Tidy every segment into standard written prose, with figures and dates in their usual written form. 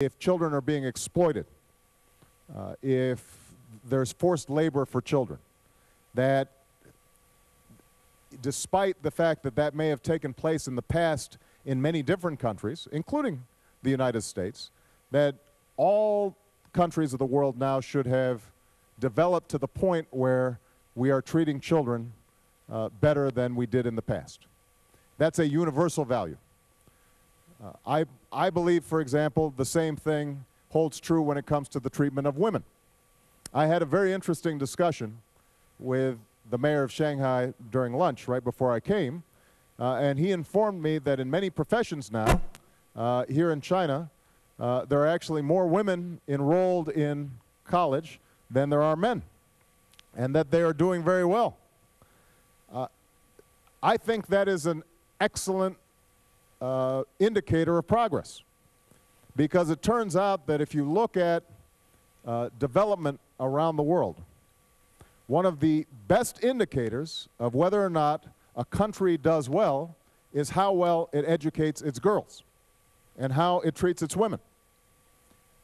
if children are being exploited, if there's forced labor for children, that despite the fact that that may have taken place in the past in many different countries, including the United States, that all countries of the world now should have developed to the point where we are treating children better than we did in the past. That's a universal value. I believe, for example, the same thing holds true when it comes to the treatment of women. I had a very interesting discussion with the mayor of Shanghai during lunch right before I came, and he informed me that in many professions now, here in China, there are actually more women enrolled in college than there are men, and that they are doing very well. I think that is an excellent indicator of progress, because it turns out that if you look at development around the world, one of the best indicators of whether or not a country does well is how well it educates its girls and how it treats its women.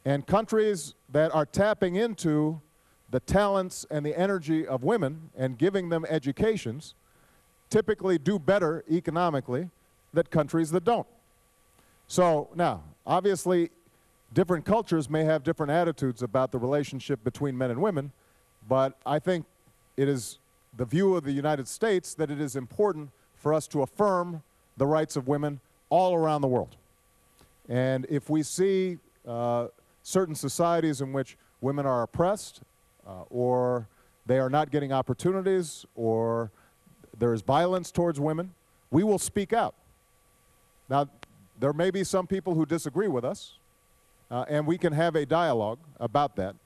And countries that are tapping into the talents and the energy of women and giving them educations typically do better economically than countries that don't. So now, obviously, different cultures may have different attitudes about the relationship between men and women, but I think it is the view of the United States that it is important for us to affirm the rights of women all around the world. And if we see certain societies in which women are oppressed, or they are not getting opportunities, or there is violence towards women, we will speak out. Now, there may be some people who disagree with us, and we can have a dialogue about that,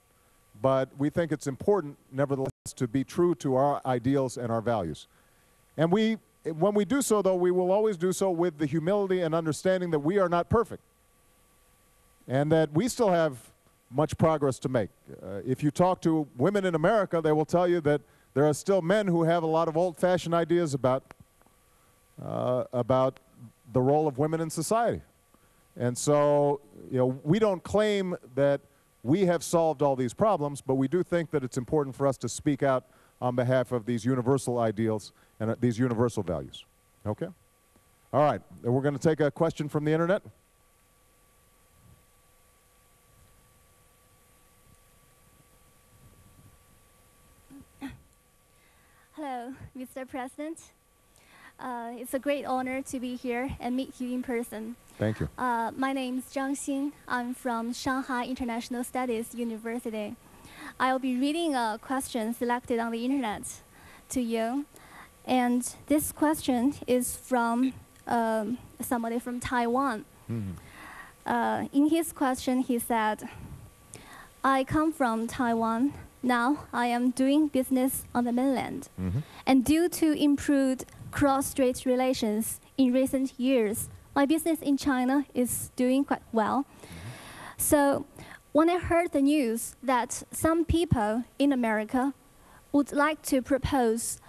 but we think it's important, nevertheless, to be true to our ideals and our values. And when we do so, though, we will always do so with the humility and understanding that we are not perfect, and that we still have much progress to make. If you talk to women in America, they will tell you that there are still men who have a lot of old-fashioned ideas about the role of women in society. And so, you know, we don't claim that we have solved all these problems, but we do think that it's important for us to speak out on behalf of these universal ideals and these universal values. Okay? All right. We're going to take a question from the internet. Hello, Mr. President. It's a great honor to be here and meet you in person. Thank you. My name is Zhang Xin. I'm from Shanghai International Studies University. I'll be reading a question selected on the internet to you. And this question is from somebody from Taiwan. Mm-hmm. In his question, he said, I come from Taiwan. Now I am doing business on the mainland. Mm-hmm. And due to improved cross-strait relations in recent years, my business in China is doing quite well. Mm-hmm. So when I heard the news that some people in America would like to propose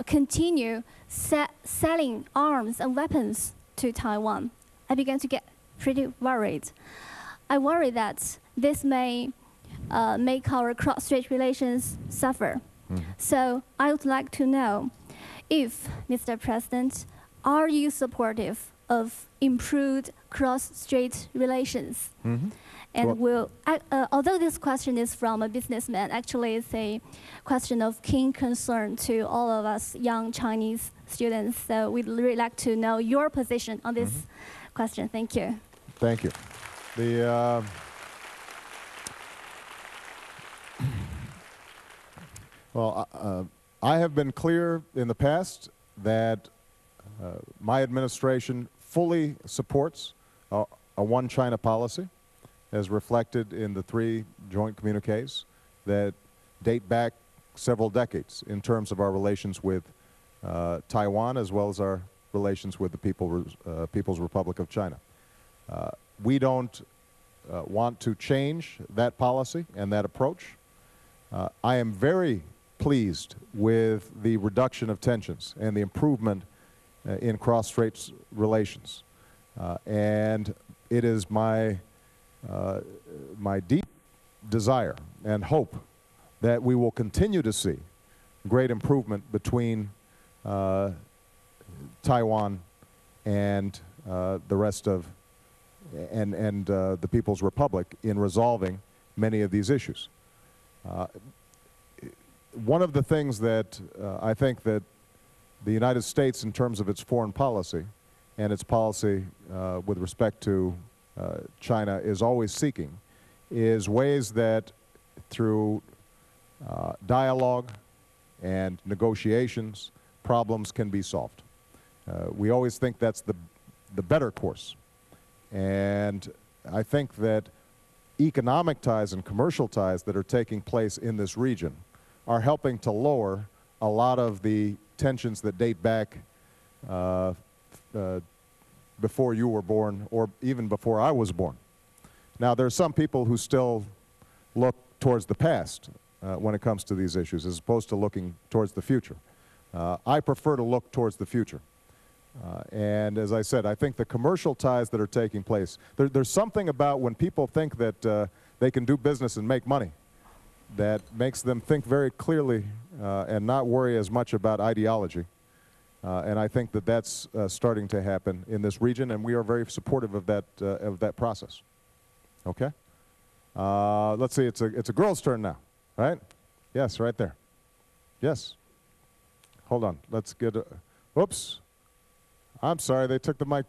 continue selling arms and weapons to Taiwan, I began to get pretty worried. I worry that this may make our cross-strait relations suffer. Mm-hmm. So I would like to know if, Mr. President, are you supportive of improved cross-strait relations? Mm-hmm. And although this question is from a businessman, actually it's a question of keen concern to all of us young Chinese students. So we'd really like to know your position on this question. Thank you. Thank you. Well, I have been clear in the past that my administration fully supports a one China policy, as reflected in the 3 joint communiques that date back several decades in terms of our relations with Taiwan, as well as our relations with the People's Republic of China. We don't want to change that policy and that approach. I am very pleased with the reduction of tensions and the improvement in cross-strait relations. And it is my my deep desire and hope that we will continue to see great improvement between Taiwan and the rest of the People's Republic in resolving many of these issues. One of the things that I think that the United States, in terms of its foreign policy and its policy with respect to China, is always seeking is ways that through dialogue and negotiations, problems can be solved. We always think that's the better course. And I think that economic ties and commercial ties that are taking place in this region are helping to lower a lot of the tensions that date back before you were born or even before I was born. Now, there are some people who still look towards the past when it comes to these issues as opposed to looking towards the future. I prefer to look towards the future. And as I said, I think the commercial ties that are taking place, there's something about when people think that they can do business and make money that makes them think very clearly and not worry as much about ideology. And I think that that's starting to happen in this region, and we are very supportive of that process. Okay? Let's see, it's a girl's turn now, right? Yes, right there. Yes. Hold on, let's get a, oops. I'm sorry, they took the mic.